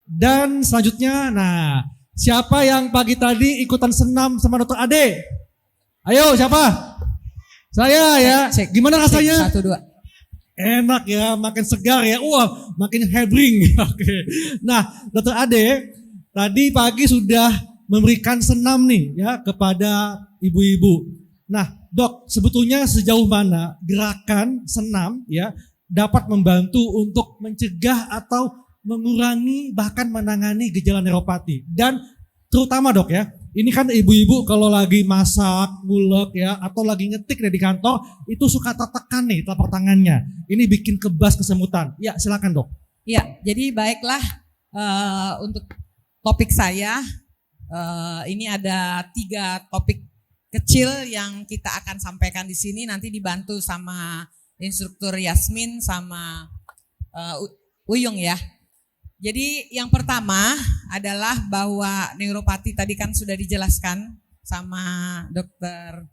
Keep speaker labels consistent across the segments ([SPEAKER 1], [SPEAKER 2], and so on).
[SPEAKER 1] Dan selanjutnya, nah siapa yang pagi tadi ikutan senam sama Dokter Ade? Ayo siapa? Saya ya.
[SPEAKER 2] Cek.
[SPEAKER 1] Gimana rasanya?
[SPEAKER 2] Cek, 1, 2.
[SPEAKER 1] Enak ya, makin segar ya. Wah, makin hebring. Oke. Nah, Dokter Ade tadi pagi sudah memberikan senam nih ya kepada ibu-ibu. Nah, Dok, sebetulnya sejauh mana gerakan senam ya dapat membantu untuk mencegah atau mengurangi bahkan menangani gejala neuropati? Dan terutama Dok ya, ini kan ibu-ibu kalau lagi masak, ngulek ya, atau lagi ngetik di kantor, itu suka tertekan nih telapak tangannya. Ini bikin kebas kesemutan. Ya silakan Dok.
[SPEAKER 2] Ya, jadi baiklah untuk topik saya, ini ada 3 topik kecil yang kita akan sampaikan di sini, nanti dibantu sama instruktur Yasmin sama Uyung ya. Jadi yang pertama adalah bahwa neuropati tadi kan sudah dijelaskan sama Dokter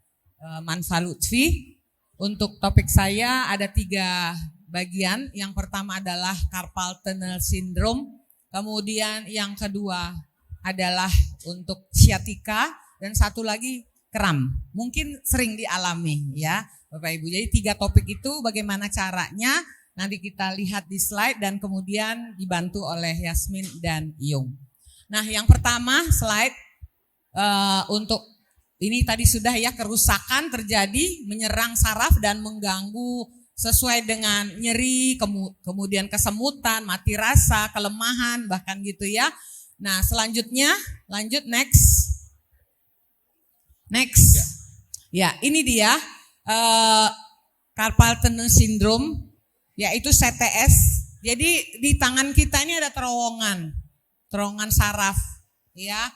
[SPEAKER 2] Manfa Lutfi. Untuk topik saya ada 3 bagian. Yang pertama adalah carpal tunnel syndrome. Kemudian yang kedua adalah untuk sciatica dan satu lagi kram. Mungkin sering dialami ya Bapak Ibu. Jadi 3 topik itu bagaimana caranya nanti kita lihat di slide dan kemudian dibantu oleh Yasmin dan Iyung. Nah yang pertama slide untuk ini tadi sudah ya, kerusakan terjadi menyerang saraf dan mengganggu sesuai dengan nyeri, kemudian kesemutan, mati rasa, kelemahan bahkan gitu ya. Nah selanjutnya lanjut next. Ya ini dia carpal tunnel syndrome, yaitu CTS. Jadi di tangan kita ini ada terowongan saraf, ya,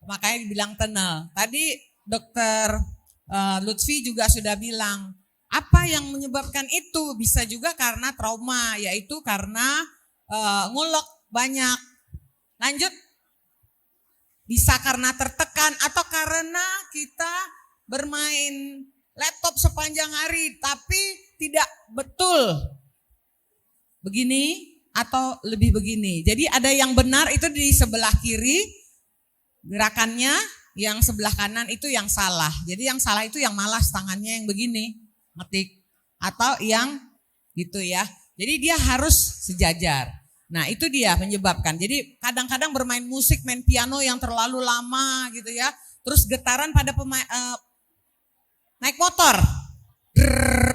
[SPEAKER 2] makanya dibilang tunnel. Tadi Dokter Lutfi juga sudah bilang apa yang menyebabkan itu, bisa juga karena trauma, yaitu karena ngulek banyak. Lanjut. Bisa karena tertekan atau karena kita bermain laptop sepanjang hari tapi tidak betul begini atau lebih begini. Jadi ada yang benar itu di sebelah kiri gerakannya, yang sebelah kanan itu yang salah. Jadi yang salah itu yang malas tangannya yang begini, ngetik, atau yang gitu ya. Jadi dia harus sejajar. Nah itu dia menyebabkan, jadi kadang-kadang bermain musik, main piano yang terlalu lama gitu ya. Terus getaran pada naik motor,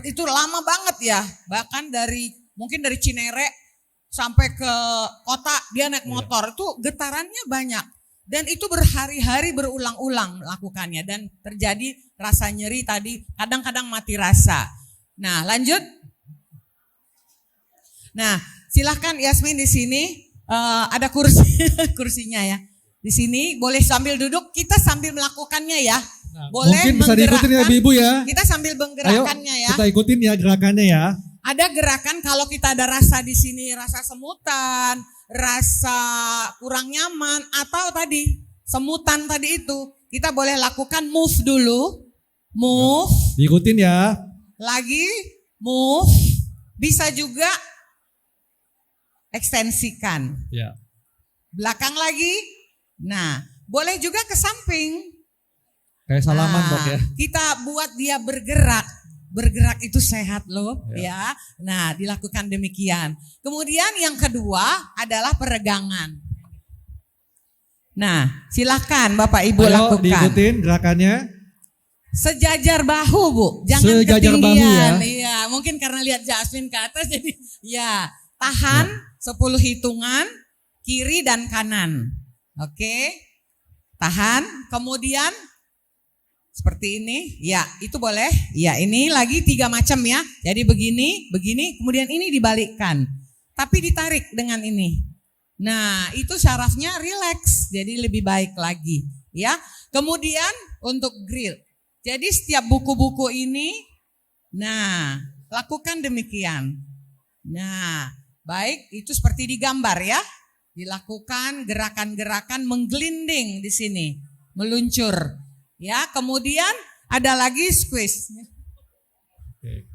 [SPEAKER 2] itu lama banget ya. Bahkan mungkin dari Cinere sampai ke kota dia naik motor, itu getarannya banyak. Dan itu berhari-hari berulang-ulang melakukannya dan terjadi rasa nyeri tadi, kadang-kadang mati rasa. Nah lanjut. Nah silahkan Yasmin di sini ada kursinya ya. Di sini boleh sambil duduk, kita sambil melakukannya ya.
[SPEAKER 1] Nah,
[SPEAKER 2] boleh
[SPEAKER 1] mungkin bisa diikutin ya ibu ya.
[SPEAKER 2] Kita sambil menggerakkannya ya.
[SPEAKER 1] Kita ikutin ya gerakannya ya.
[SPEAKER 2] Ada gerakan kalau kita ada rasa di sini, rasa semutan, rasa kurang nyaman, atau tadi semutan tadi itu, kita boleh lakukan move dulu. Move.
[SPEAKER 1] Diikutin ya.
[SPEAKER 2] Lagi move. Bisa juga ekstensikan.
[SPEAKER 1] Ya.
[SPEAKER 2] Belakang lagi. Nah, boleh juga ke samping.
[SPEAKER 1] Kayak salaman Dok ya.
[SPEAKER 2] Kita buat dia bergerak. Bergerak itu sehat loh ya. Nah, dilakukan demikian. Kemudian yang kedua adalah peregangan. Nah, silakan Bapak Ibu lakukan.
[SPEAKER 1] Diikutin gerakannya.
[SPEAKER 2] Sejajar bahu Bu, jangan
[SPEAKER 1] Sejajar
[SPEAKER 2] ketinggian.
[SPEAKER 1] Bahu ya.
[SPEAKER 2] Iya, mungkin karena lihat Jasmine ke atas jadi ya. Tahan 10 hitungan kiri dan kanan. Oke. Tahan, kemudian seperti ini. Ya, itu boleh. Ya, ini lagi 3 macam ya. Jadi begini, kemudian ini dibalikkan. Tapi ditarik dengan ini. Nah, itu syarafnya rileks. Jadi lebih baik lagi, ya. Kemudian untuk grill. Jadi setiap buku-buku ini, nah, lakukan demikian. Nah, baik, itu seperti digambar ya. Dilakukan gerakan-gerakan menggelinding di sini, meluncur. Ya, kemudian ada lagi squeeze.
[SPEAKER 1] Oke.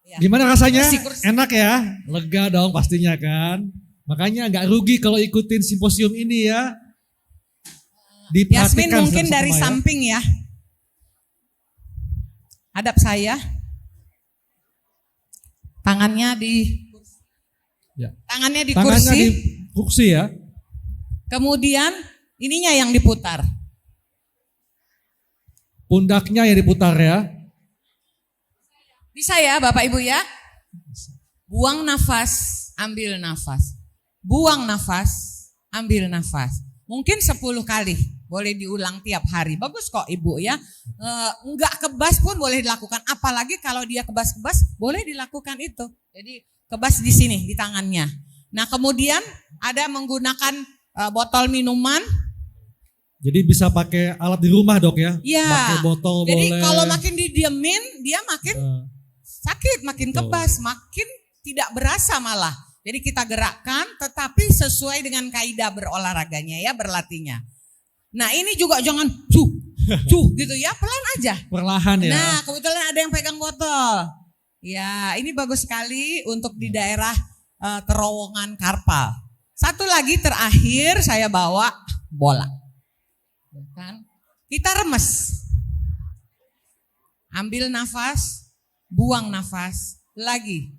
[SPEAKER 2] Ya.
[SPEAKER 1] Gimana rasanya?
[SPEAKER 2] Kursi.
[SPEAKER 1] Enak ya? Lega dong pastinya kan? Makanya nggak rugi kalau ikutin simposium ini ya.
[SPEAKER 2] Yasmin
[SPEAKER 1] Diperhatikan
[SPEAKER 2] mungkin
[SPEAKER 1] sama-sama
[SPEAKER 2] dari
[SPEAKER 1] ya.
[SPEAKER 2] samping ya. Hadap saya. Tangannya di
[SPEAKER 1] Ya.
[SPEAKER 2] tangannya di
[SPEAKER 1] Tangannya
[SPEAKER 2] kursi.
[SPEAKER 1] di kursi ya.
[SPEAKER 2] Kemudian ininya yang diputar.
[SPEAKER 1] Pundaknya yang diputar ya.
[SPEAKER 2] Bisa ya Bapak Ibu ya? Buang nafas, ambil nafas. Buang nafas, ambil nafas. Mungkin 10 kali. Boleh diulang tiap hari. Bagus kok Ibu ya. Enggak kebas pun boleh dilakukan. Apalagi kalau dia kebas-kebas, boleh dilakukan itu. Jadi kebas di sini, di tangannya. Nah kemudian ada menggunakan botol minuman.
[SPEAKER 1] Jadi bisa pakai alat di rumah dok ya.
[SPEAKER 2] Iya.
[SPEAKER 1] Pakai botol
[SPEAKER 2] Jadi
[SPEAKER 1] boleh.
[SPEAKER 2] kalau makin didiemin, dia makin sakit, makin
[SPEAKER 1] Betul.
[SPEAKER 2] kebas, makin tidak berasa malah. Jadi kita gerakkan tetapi sesuai dengan kaidah berolahraganya ya, berlatihnya. Nah ini juga jangan cuh gitu ya, pelan aja.
[SPEAKER 1] Perlahan ya.
[SPEAKER 2] Nah kebetulan ada yang pegang botol. Ya ini bagus sekali untuk di daerah terowongan Karpal. Satu lagi terakhir saya bawa bola. Kan? Kita remes. Ambil nafas, buang nafas, lagi.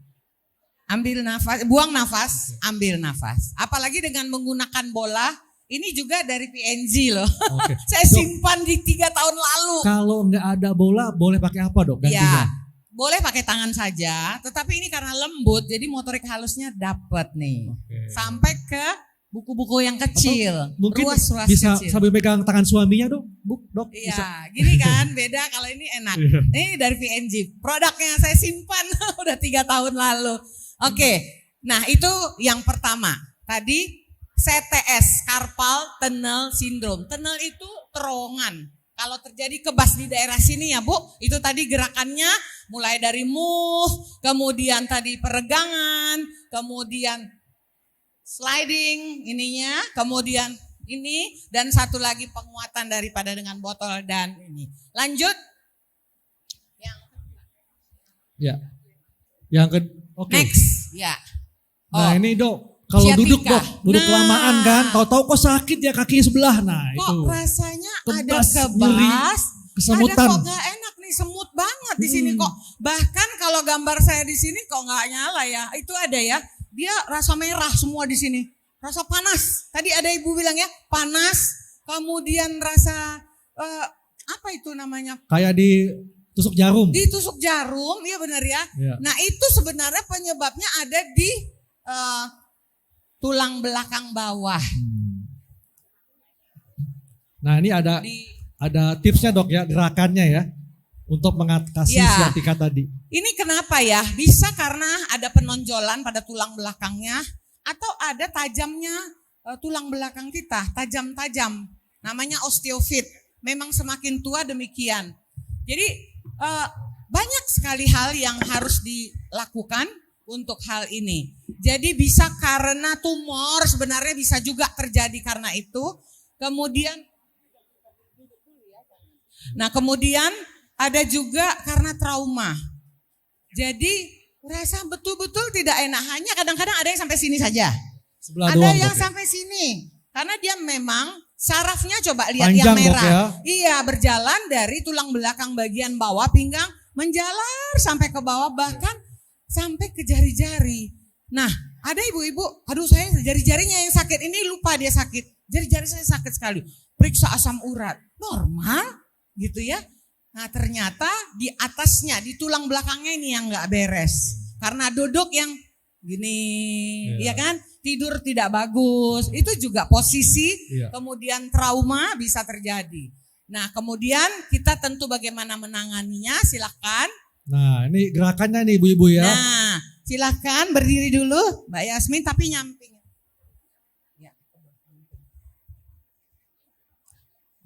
[SPEAKER 2] Ambil nafas, buang nafas, ambil nafas. Apalagi dengan menggunakan bola, ini juga dari PNG loh.
[SPEAKER 1] Oke.
[SPEAKER 2] Saya simpan di 3 tahun lalu.
[SPEAKER 1] Kalau nggak ada bola boleh pakai apa dok gantinya?
[SPEAKER 2] Ya, boleh pakai tangan saja, tetapi ini karena lembut, jadi motorik halusnya dapat nih.
[SPEAKER 1] Oke.
[SPEAKER 2] Sampai ke buku-buku yang kecil,
[SPEAKER 1] Mungkin
[SPEAKER 2] ruas-ruas
[SPEAKER 1] bisa
[SPEAKER 2] kecil.
[SPEAKER 1] sambil pegang tangan suaminya dok. Bisa.
[SPEAKER 2] Iya, gini kan beda kalau ini enak.
[SPEAKER 1] Iya.
[SPEAKER 2] Ini dari PNG, produknya saya simpan udah 3 tahun lalu. Oke, nah itu yang pertama. Tadi CTS, Carpal Tunnel Syndrome. Tunnel itu terowongan. Kalau terjadi kebas di daerah sini ya Bu, itu tadi gerakannya mulai dari move, kemudian tadi peregangan, kemudian sliding ininya, kemudian ini, dan satu lagi penguatan daripada dengan botol dan ini. Lanjut.
[SPEAKER 1] Ya. Yang ke oke.
[SPEAKER 2] Next. Ya.
[SPEAKER 1] Nah ini dok, kalau
[SPEAKER 2] Sciatica.
[SPEAKER 1] duduk dok, duduk
[SPEAKER 2] Nah.
[SPEAKER 1] kelamaan kan, tahu-tahu kok sakit ya kakinya sebelah. Nah
[SPEAKER 2] Kok
[SPEAKER 1] itu.
[SPEAKER 2] rasanya ada
[SPEAKER 1] Kebas, nyeri,
[SPEAKER 2] kebas,
[SPEAKER 1] kesemutan.
[SPEAKER 2] ada kok gak enak nih, semut banget di sini kok. Bahkan kalau gambar saya di sini kok nggak nyala ya, itu ada ya. Dia rasa merah semua di sini, rasa panas. Tadi ada ibu bilang ya, panas. Kemudian rasa apa itu namanya?
[SPEAKER 1] Kayak ditusuk jarum.
[SPEAKER 2] Ditusuk jarum, iya benar ya.
[SPEAKER 1] Ya.
[SPEAKER 2] Nah itu sebenarnya penyebabnya ada di tulang belakang bawah.
[SPEAKER 1] Nah ini ada tipsnya dok ya, gerakannya ya, untuk mengatasi
[SPEAKER 2] Ya.
[SPEAKER 1] sciatica tadi.
[SPEAKER 2] Ini kenapa ya? Bisa karena ada penonjolan pada tulang belakangnya atau ada tajamnya tulang belakang kita, tajam-tajam. Namanya osteofit. Memang semakin tua demikian. Jadi banyak sekali hal yang harus dilakukan untuk hal ini. Jadi bisa karena tumor, sebenarnya bisa juga terjadi karena itu. Kemudian ada juga karena trauma. Jadi rasa betul-betul tidak enak. Hanya kadang-kadang ada yang sampai sini saja.
[SPEAKER 1] Sebelah
[SPEAKER 2] Ada
[SPEAKER 1] doang
[SPEAKER 2] yang
[SPEAKER 1] dok ya.
[SPEAKER 2] sampai sini. Karena dia memang sarafnya coba lihat
[SPEAKER 1] Panjang,
[SPEAKER 2] yang merah.
[SPEAKER 1] Dok, ya.
[SPEAKER 2] Iya, berjalan dari tulang belakang bagian bawah pinggang menjalar sampai ke bawah bahkan sampai ke jari-jari. Nah, ada ibu-ibu, aduh saya jari-jarinya yang sakit. Ini lupa dia sakit. Jari-jari saya sakit sekali. Periksa asam urat. Normal gitu ya. Nah, ternyata di atasnya, di tulang belakangnya ini yang enggak beres. Karena duduk yang gini, ya kan? Tidur tidak bagus. Itu juga posisi,
[SPEAKER 1] Iya.
[SPEAKER 2] kemudian trauma bisa terjadi. Nah, kemudian kita tentu bagaimana menanganinya, silakan.
[SPEAKER 1] Nah ini gerakannya nih ibu-ibu ya.
[SPEAKER 2] Nah, silakan berdiri dulu Mbak Yasmin tapi nyamping. Ya.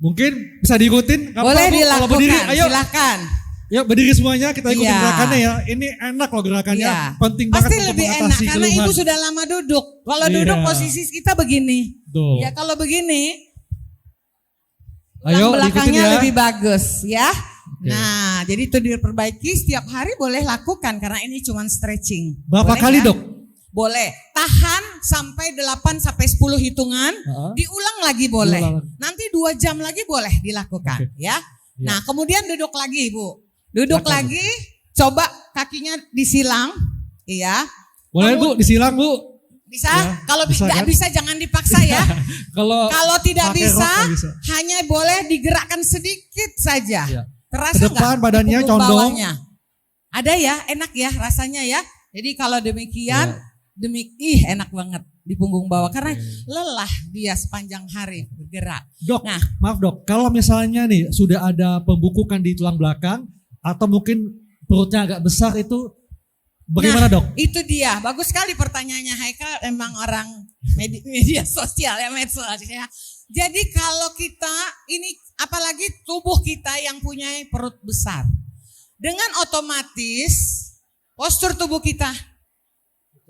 [SPEAKER 1] Mungkin bisa diikutin. Kapan,
[SPEAKER 2] Boleh
[SPEAKER 1] Bu? Kalau
[SPEAKER 2] dilakukan,
[SPEAKER 1] berdiri, ayo.
[SPEAKER 2] silakan.
[SPEAKER 1] Ya berdiri semuanya kita ikutin
[SPEAKER 2] Iya.
[SPEAKER 1] gerakannya ya. Ini enak loh gerakannya.
[SPEAKER 2] Iya.
[SPEAKER 1] Penting
[SPEAKER 2] Pasti
[SPEAKER 1] banget untuk
[SPEAKER 2] lebih enak
[SPEAKER 1] mengatasi
[SPEAKER 2] karena
[SPEAKER 1] keluhan.
[SPEAKER 2] ibu sudah lama duduk. Kalau
[SPEAKER 1] Iya.
[SPEAKER 2] duduk posisi kita begini.
[SPEAKER 1] Tuh.
[SPEAKER 2] Ya kalau begini,
[SPEAKER 1] Ayo,
[SPEAKER 2] tulang belakangnya
[SPEAKER 1] diikutin ya.
[SPEAKER 2] lebih bagus ya.
[SPEAKER 1] Oke.
[SPEAKER 2] Nah, jadi itu diperbaiki setiap hari boleh lakukan karena ini cuma stretching.
[SPEAKER 1] Berapa
[SPEAKER 2] Boleh
[SPEAKER 1] kali
[SPEAKER 2] ya?
[SPEAKER 1] dok?
[SPEAKER 2] Boleh. Tahan sampai 8 sampai 10 hitungan, diulang lagi boleh. Nanti 2 jam lagi boleh dilakukan, ya. Nah, kemudian duduk lagi, Ibu. Duduk lagi, coba kakinya disilang, iya.
[SPEAKER 1] Boleh Bu, disilang Bu.
[SPEAKER 2] Bisa?
[SPEAKER 1] Ya,
[SPEAKER 2] Kalau
[SPEAKER 1] bisa
[SPEAKER 2] tidak
[SPEAKER 1] kan?
[SPEAKER 2] bisa jangan dipaksa ya. Kalau tidak
[SPEAKER 1] pakai
[SPEAKER 2] bisa,
[SPEAKER 1] rok bisa,
[SPEAKER 2] hanya boleh digerakkan sedikit saja.
[SPEAKER 1] Ya.
[SPEAKER 2] Terasa
[SPEAKER 1] Ke depan
[SPEAKER 2] nggak
[SPEAKER 1] badannya
[SPEAKER 2] punggung
[SPEAKER 1] condong.
[SPEAKER 2] bawahnya? Ada ya, enak ya rasanya ya. Jadi kalau demikian, enak banget di punggung bawah karena lelah dia sepanjang hari bergerak.
[SPEAKER 1] Dok,
[SPEAKER 2] Nah,
[SPEAKER 1] maaf Dok, kalau misalnya nih sudah ada pembukukan di tulang belakang atau mungkin perutnya agak besar itu bagaimana Dok?
[SPEAKER 2] Itu dia, bagus sekali pertanyaannya Haikal, emang orang media sosial ya, medsos ya. Jadi kalau kita ini apalagi tubuh kita yang punya perut besar, dengan otomatis postur tubuh kita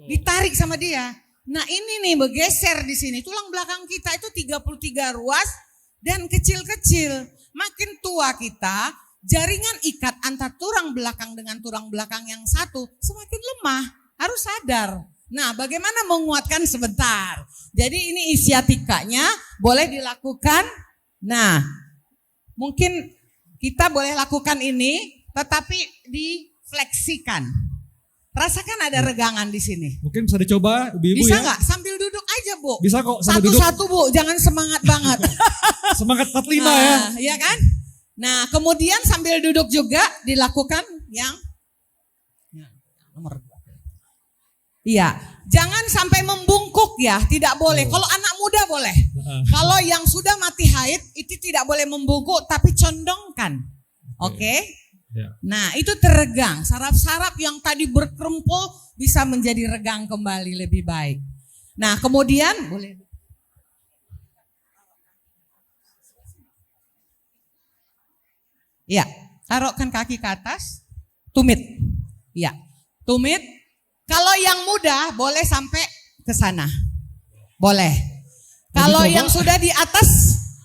[SPEAKER 2] ditarik sama dia. Nah ini nih bergeser di sini, tulang belakang kita itu 33 ruas dan kecil-kecil. Makin tua kita, jaringan ikat antar tulang belakang dengan tulang belakang yang satu semakin lemah, harus sadar. Nah, bagaimana menguatkan sebentar? Jadi ini isyatikanya boleh dilakukan. Nah, mungkin kita boleh lakukan ini, tetapi difleksikan. Rasakan ada regangan di sini.
[SPEAKER 1] Mungkin bisa dicoba Ibu-ibu
[SPEAKER 2] Bisa
[SPEAKER 1] ya?
[SPEAKER 2] nggak? Sambil duduk aja Bu.
[SPEAKER 1] Bisa kok, sambil duduk.
[SPEAKER 2] Satu-satu Bu, jangan semangat banget.
[SPEAKER 1] Semangat 45 ya.
[SPEAKER 2] Iya kan? Nah, kemudian sambil duduk juga dilakukan yang nomor 2. Iya, jangan sampai membungkuk ya, tidak boleh. Kalau anak muda boleh. Kalau yang sudah mati haid itu tidak boleh membungkuk, tapi condongkan. Oke?
[SPEAKER 1] Ya.
[SPEAKER 2] Nah, itu teregang. Saraf-saraf yang tadi berkerempul bisa menjadi regang kembali lebih baik. Nah, kemudian boleh. Ya, taruhkan kaki ke atas, tumit. Ya, tumit. Kalau yang muda boleh sampai ke sana. Boleh. Kalau yang sudah di atas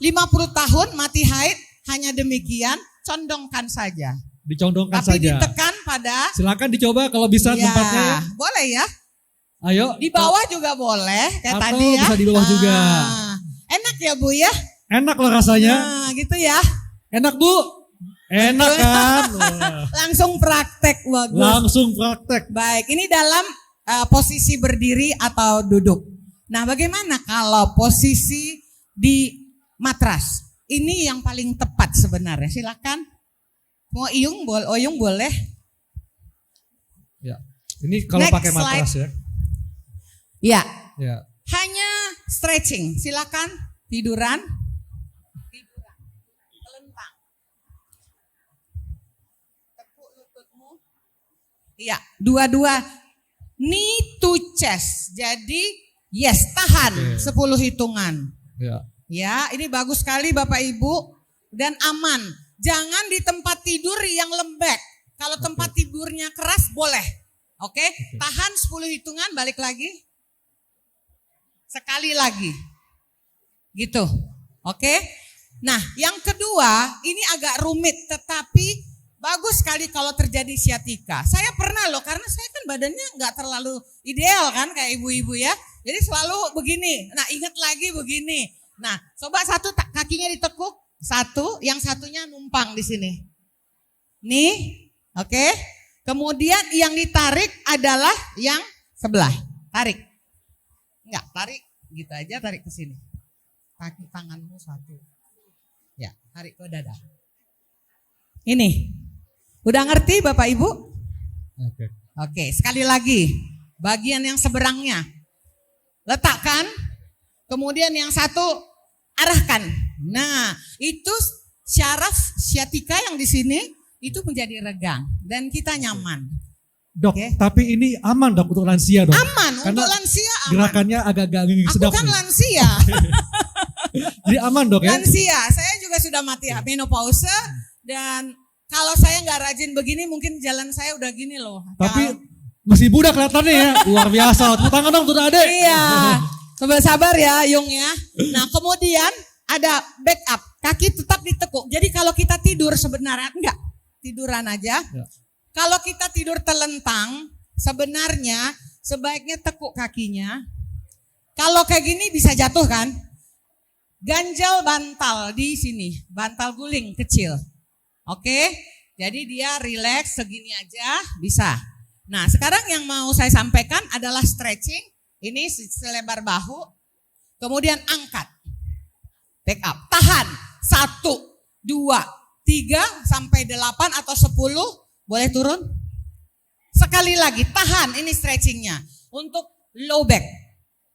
[SPEAKER 2] 50 tahun mati haid hanya demikian, condongkan saja.
[SPEAKER 1] Dicondongkan
[SPEAKER 2] Tapi
[SPEAKER 1] saja.
[SPEAKER 2] ditekan pada.
[SPEAKER 1] Silakan dicoba kalau bisa
[SPEAKER 2] Ya,
[SPEAKER 1] tempatnya ya.
[SPEAKER 2] boleh ya.
[SPEAKER 1] Ayo.
[SPEAKER 2] Di bawah juga boleh kayak
[SPEAKER 1] Atau
[SPEAKER 2] tadi ya.
[SPEAKER 1] bisa di bawah juga.
[SPEAKER 2] Enak ya Bu ya.
[SPEAKER 1] Enak loh rasanya.
[SPEAKER 2] Nah, gitu ya.
[SPEAKER 1] Enak Bu. Enak kan? Wah.
[SPEAKER 2] Langsung praktek, bagus.
[SPEAKER 1] Langsung praktek.
[SPEAKER 2] Baik, ini dalam posisi berdiri atau duduk. Nah, bagaimana kalau posisi di matras? Ini yang paling tepat sebenarnya. Silakan. Mau oyung boleh.
[SPEAKER 1] Ya. Ini kalau
[SPEAKER 2] Next
[SPEAKER 1] pakai matras ya.
[SPEAKER 2] Ya.
[SPEAKER 1] Ya.
[SPEAKER 2] Hanya stretching. Silakan tiduran. Telentang. Tepuk lututmu. Iya, dua-dua knee to chest. Jadi yes, tahan 10 hitungan.
[SPEAKER 1] Ya.
[SPEAKER 2] Ya, ini bagus sekali Bapak Ibu dan aman. Jangan di tempat tidur yang lembek. Kalau tempat tidurnya keras boleh. Oke? Tahan 10 hitungan, balik lagi. Sekali lagi. Gitu. Oke? Nah, yang kedua, ini agak rumit tetapi bagus sekali kalau terjadi sciatica. Saya pernah loh, karena saya kan badannya nggak terlalu ideal kan kayak ibu-ibu ya. Jadi selalu begini. Nah, ingat lagi begini. Nah, coba satu kakinya ditekuk, satu, yang satunya numpang di sini. Nih, oke. Kemudian yang ditarik adalah yang sebelah. Tarik. Enggak, tarik gitu aja, tarik ke sini. Kaki tanganmu satu. Ya, tarik ke dada. Ini. Udah ngerti Bapak Ibu?
[SPEAKER 1] Oke.
[SPEAKER 2] Oke, sekali lagi. Bagian yang seberangnya. Letakkan. Kemudian yang satu arahkan. Nah, itu syaraf sciatica yang di sini itu menjadi regang dan kita nyaman.
[SPEAKER 1] Dok, tapi ini aman Dok untuk lansia Dok?
[SPEAKER 2] Aman,
[SPEAKER 1] Karena
[SPEAKER 2] untuk lansia aman.
[SPEAKER 1] gerakannya agak-agak
[SPEAKER 2] Aku
[SPEAKER 1] sedap
[SPEAKER 2] kan
[SPEAKER 1] nih.
[SPEAKER 2] lansia.
[SPEAKER 1] Jadi aman Dok ya?
[SPEAKER 2] Lansia, saya juga sudah mati menopause dan kalau saya nggak rajin begini mungkin jalan saya udah gini loh.
[SPEAKER 1] Tapi masih muda kelihatannya ya, luar biasa. Tepuk tangan dong untuk adek.
[SPEAKER 2] Iya, sabar-sabar ya Yung ya. Nah kemudian ada backup, kaki tetap ditekuk. Jadi kalau kita tidur sebenarnya enggak, tiduran aja.
[SPEAKER 1] Ya.
[SPEAKER 2] Kalau kita tidur telentang, sebenarnya sebaiknya tekuk kakinya. Kalau kayak gini bisa jatuh kan? Ganjal bantal di sini, bantal guling kecil. Oke, jadi dia relax segini aja bisa. Nah, sekarang yang mau saya sampaikan adalah stretching. Ini selebar bahu, kemudian angkat. Back up, tahan. 1, 2, 3 sampai 8 atau 10, boleh turun. Sekali lagi, tahan, ini stretchingnya. Untuk low back,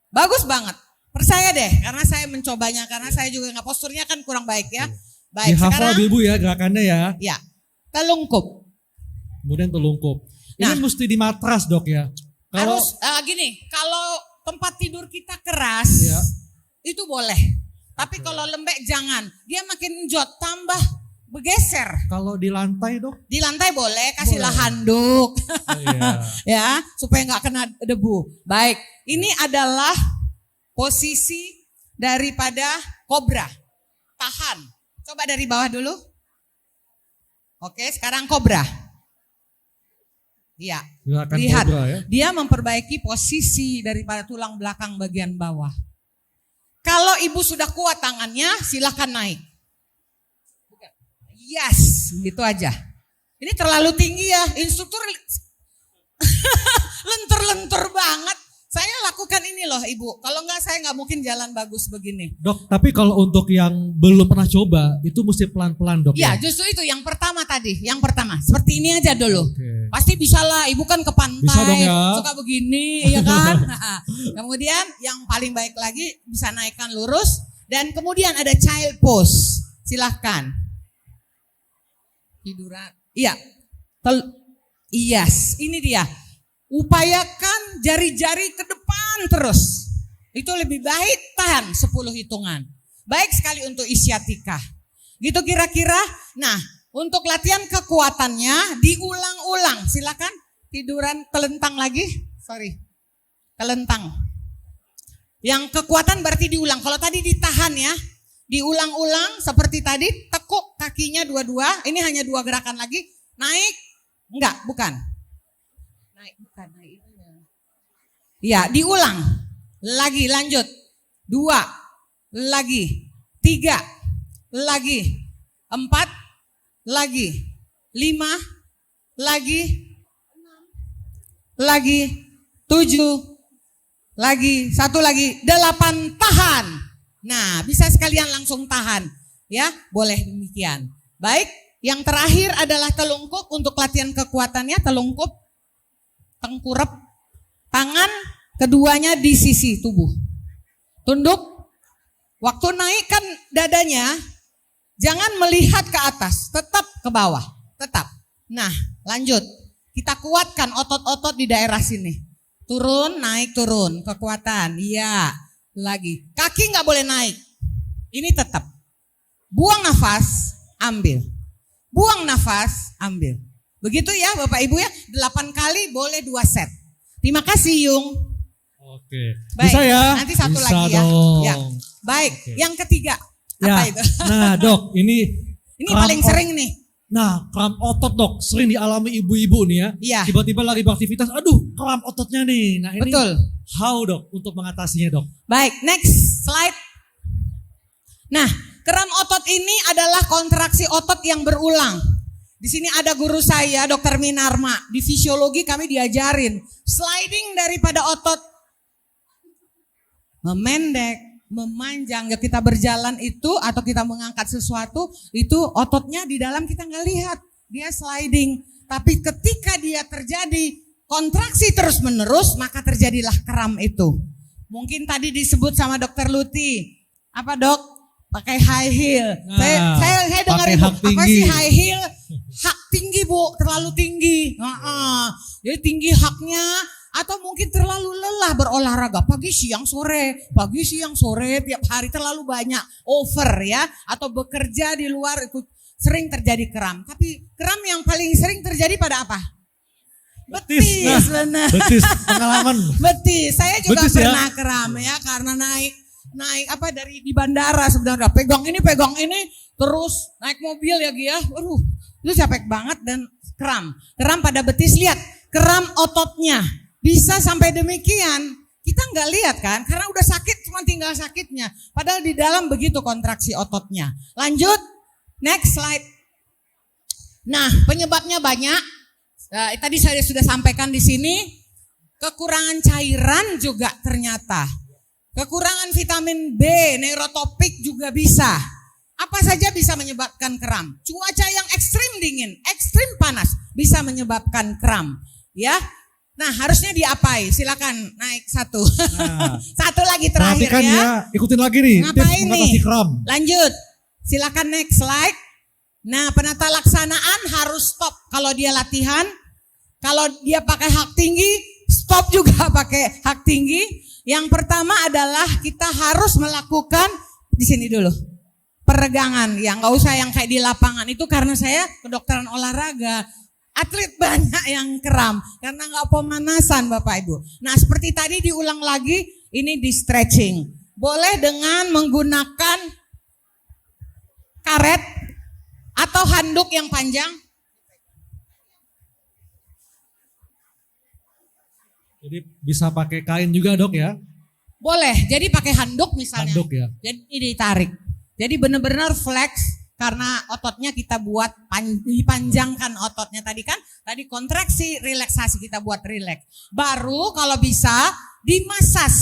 [SPEAKER 2] bagus banget. Percaya deh, karena saya mencobanya, karena saya juga nggak, posturnya kan kurang baik ya. Baik,
[SPEAKER 1] Dihafal
[SPEAKER 2] sekarang
[SPEAKER 1] Ibu ya gerakannya ya.
[SPEAKER 2] ya, telungkup.
[SPEAKER 1] Kemudian telungkup. Ini
[SPEAKER 2] Nah,
[SPEAKER 1] mesti di matras dok ya. Kalau
[SPEAKER 2] harus gini, kalau tempat tidur kita keras,
[SPEAKER 1] Ya.
[SPEAKER 2] itu boleh. Tapi kalau lembek jangan, dia makin njot, tambah bergeser.
[SPEAKER 1] kalau di lantai dok,
[SPEAKER 2] Di lantai boleh, kasihlah
[SPEAKER 1] Boleh.
[SPEAKER 2] handuk.
[SPEAKER 1] oh, iya.
[SPEAKER 2] Ya, supaya nggak kena debu. Baik, ini adalah posisi daripada kobra. Tahan. Coba dari bawah dulu. Oke, sekarang kobra. Iya,
[SPEAKER 1] Gerakan
[SPEAKER 2] lihat.
[SPEAKER 1] kobra ya.
[SPEAKER 2] Dia memperbaiki posisi daripada tulang belakang bagian bawah. Kalau ibu sudah kuat tangannya, silakan naik. Yes, gitu aja. Ini terlalu tinggi ya, instruktur lentur-lentur banget. Saya lakukan ini loh ibu, kalau enggak saya nggak mungkin jalan bagus begini.
[SPEAKER 1] Dok, tapi kalau untuk yang belum pernah coba, itu mesti pelan-pelan dok
[SPEAKER 2] Ya
[SPEAKER 1] ya.
[SPEAKER 2] justru itu yang pertama tadi, yang pertama. Seperti ini aja dulu.
[SPEAKER 1] Oke.
[SPEAKER 2] Pasti bisa lah, ibu kan ke pantai,
[SPEAKER 1] Bisa dong ya.
[SPEAKER 2] suka begini, ya kan? Kemudian yang paling baik lagi bisa naikkan lurus. Dan kemudian ada child pose, silahkan. Tiduran, iya. Yes, ini dia. Upayakan jari-jari ke depan terus. Itu lebih baik, tahan 10 hitungan. Baik sekali untuk isyatikah. Gitu kira-kira. Nah, untuk latihan kekuatannya diulang-ulang. Silakan tiduran telentang lagi. Sorry. Telentang. Yang kekuatan berarti diulang. Kalau tadi ditahan ya. Diulang-ulang seperti tadi. Tekuk kakinya dua-dua. Ini hanya 2 gerakan lagi. Naik. Enggak, bukan. Naik, bukan. Naik. Ya, diulang. Lagi, lanjut. 2. Lagi. 3. Lagi. 4. Lagi. 5. Lagi. 6. Lagi. 7. Lagi. 1 lagi. 8. Tahan. Nah, bisa sekalian langsung tahan. Ya, boleh demikian. Baik. Yang terakhir adalah telungkup. Untuk latihan kekuatannya telungkup. Tengkurap. Tangan keduanya di sisi tubuh. Tunduk. Waktu naikkan dadanya, jangan melihat ke atas, tetap ke bawah, tetap. Nah, lanjut. Kita kuatkan otot-otot di daerah sini. Turun, naik, turun. Kekuatan, iya. Lagi. Kaki nggak boleh naik. Ini tetap. Buang nafas, ambil. Buang nafas, ambil. Begitu ya Bapak Ibu ya, 8 kali boleh 2 set. Terima kasih Yung.
[SPEAKER 1] Oke.
[SPEAKER 2] Baik,
[SPEAKER 1] Bisa ya?
[SPEAKER 2] nanti satu
[SPEAKER 1] Bisa
[SPEAKER 2] lagi ya.
[SPEAKER 1] dong.
[SPEAKER 2] Ya. Baik,
[SPEAKER 1] Oke.
[SPEAKER 2] yang ketiga.
[SPEAKER 1] Ya.
[SPEAKER 2] Apa itu?
[SPEAKER 1] Nah dok, ini
[SPEAKER 2] Ini
[SPEAKER 1] kram
[SPEAKER 2] paling sering nih.
[SPEAKER 1] Nah, kram otot dok, sering dialami ibu-ibu nih ya.
[SPEAKER 2] Iya.
[SPEAKER 1] Tiba-tiba lagi beraktivitas, aduh kram ototnya nih. Nah ini
[SPEAKER 2] Betul.
[SPEAKER 1] how dok untuk mengatasinya dok?
[SPEAKER 2] Baik, next slide. Nah, kram otot ini adalah kontraksi otot yang berulang. Di sini ada guru saya, Dr. Minarma. Di fisiologi kami diajarin sliding daripada otot memendek, memanjang. Ya kita berjalan itu atau kita mengangkat sesuatu, itu ototnya di dalam kita nggak lihat. Dia sliding. Tapi ketika dia terjadi kontraksi terus-menerus, maka terjadilah kram itu. Mungkin tadi disebut sama Dr. Luti. Apa dok? Pakai high heel.
[SPEAKER 1] Nah,
[SPEAKER 2] Saya dengar
[SPEAKER 1] pakai
[SPEAKER 2] ibu,
[SPEAKER 1] hak
[SPEAKER 2] apa
[SPEAKER 1] tinggi.
[SPEAKER 2] sih high heel? Hak tinggi bu, terlalu tinggi. Jadi tinggi haknya, atau mungkin terlalu lelah berolahraga. Pagi, siang, sore. Pagi, siang, sore, tiap hari terlalu banyak. Over ya. Atau bekerja di luar itu sering terjadi kram. Tapi kram yang paling sering terjadi pada apa? Betis,
[SPEAKER 1] Nah,
[SPEAKER 2] benar.
[SPEAKER 1] betis, pengalaman.
[SPEAKER 2] Betis, saya juga
[SPEAKER 1] Betis ya?
[SPEAKER 2] pernah kram ya karena naik apa dari di bandara sebenarnya pegang ini terus naik mobil ya Gia, itu capek banget dan kram pada betis. Lihat kram ototnya bisa sampai demikian? Kita nggak lihat kan, karena udah sakit cuma tinggal sakitnya. Padahal di dalam begitu kontraksi ototnya. Lanjut, next slide. Nah, penyebabnya banyak. Tadi saya sudah sampaikan di sini. Kekurangan cairan juga ternyata. Kekurangan vitamin B, neurotropik juga bisa. Apa saja bisa menyebabkan kram. Cuaca yang ekstrim dingin, ekstrim panas bisa menyebabkan kram. Ya, nah harusnya diapai? Silakan naik satu.
[SPEAKER 1] Nah,
[SPEAKER 2] Satu lagi terakhir
[SPEAKER 1] perhatikan
[SPEAKER 2] ya.
[SPEAKER 1] ikutin lagi nih. Tips
[SPEAKER 2] Ngapain
[SPEAKER 1] mengatasi
[SPEAKER 2] nih?
[SPEAKER 1] kram.
[SPEAKER 2] Lanjut. Silakan next slide. Nah, penata laksanaan harus stop kalau dia latihan. Kalau dia pakai hak tinggi, stop juga pakai hak tinggi. Yang pertama adalah kita harus melakukan di sini dulu. Peregangan, ya nggak usah yang kayak di lapangan itu karena saya kedokteran olahraga. Atlet banyak yang kram karena nggak pemanasan Bapak Ibu. Nah seperti tadi diulang lagi, ini di stretching. Boleh dengan menggunakan karet atau handuk yang panjang.
[SPEAKER 1] Jadi bisa pakai kain juga dok ya?
[SPEAKER 2] Boleh, jadi pakai handuk misalnya.
[SPEAKER 1] Handuk ya.
[SPEAKER 2] Jadi ditarik. Jadi benar-benar flex karena ototnya kita buat dipanjangkan ototnya tadi kan. Tadi kontraksi, relaksasi kita buat rileks. Baru kalau bisa dimasas,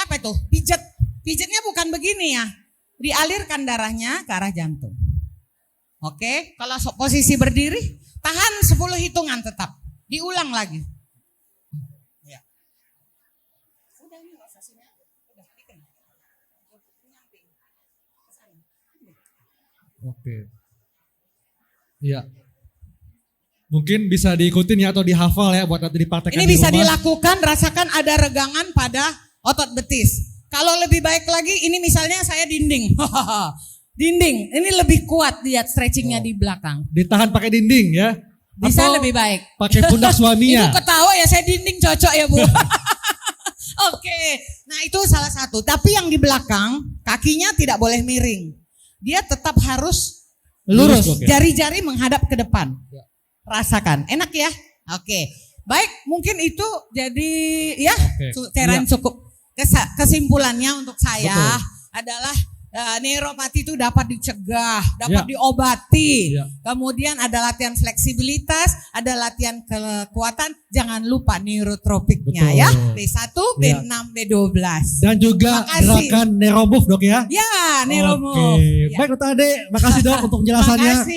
[SPEAKER 2] apa itu? Pijat. Pijatnya bukan begini ya. Dialirkan darahnya ke arah jantung. Oke, kalau posisi berdiri, tahan 10 hitungan tetap. Diulang lagi.
[SPEAKER 1] Oke. Iya. Mungkin bisa diikutin ya atau dihafal ya buat nanti dipraktekkan
[SPEAKER 2] Ini
[SPEAKER 1] di
[SPEAKER 2] bisa
[SPEAKER 1] rumah.
[SPEAKER 2] dilakukan, rasakan ada regangan pada otot betis. Kalau lebih baik lagi, ini misalnya saya dinding. Dinding, ini lebih kuat lihat stretchingnya di belakang.
[SPEAKER 1] Ditahan pakai dinding ya.
[SPEAKER 2] Bisa
[SPEAKER 1] Atau
[SPEAKER 2] lebih baik.
[SPEAKER 1] pakai pundak suaminya.
[SPEAKER 2] Ibu ketawa ya, saya dinding cocok ya Bu. Oke, nah itu salah satu. Tapi yang di belakang, kakinya tidak boleh miring. Dia tetap harus lurus,
[SPEAKER 1] Lurus, ya?
[SPEAKER 2] jari-jari menghadap ke depan.
[SPEAKER 1] Ya.
[SPEAKER 2] Rasakan, enak ya? Oke, baik mungkin itu jadi ya
[SPEAKER 1] Oke.
[SPEAKER 2] cairan
[SPEAKER 1] Iya.
[SPEAKER 2] cukup. Kesimpulannya untuk saya
[SPEAKER 1] Betul.
[SPEAKER 2] adalah neuropati itu dapat dicegah, dapat
[SPEAKER 1] Ya.
[SPEAKER 2] diobati.
[SPEAKER 1] Ya.
[SPEAKER 2] Kemudian ada latihan fleksibilitas, ada latihan kekuatan. Jangan lupa neurotropiknya
[SPEAKER 1] Betul.
[SPEAKER 2] ya. B1, B6, B12.
[SPEAKER 1] Dan juga
[SPEAKER 2] Makasih.
[SPEAKER 1] gerakan neuromove dok ya.
[SPEAKER 2] Ya, neuromove.
[SPEAKER 1] Oke.
[SPEAKER 2] Ya.
[SPEAKER 1] Baik Dokter Ade, makasih dok untuk penjelasannya.
[SPEAKER 2] Makasih.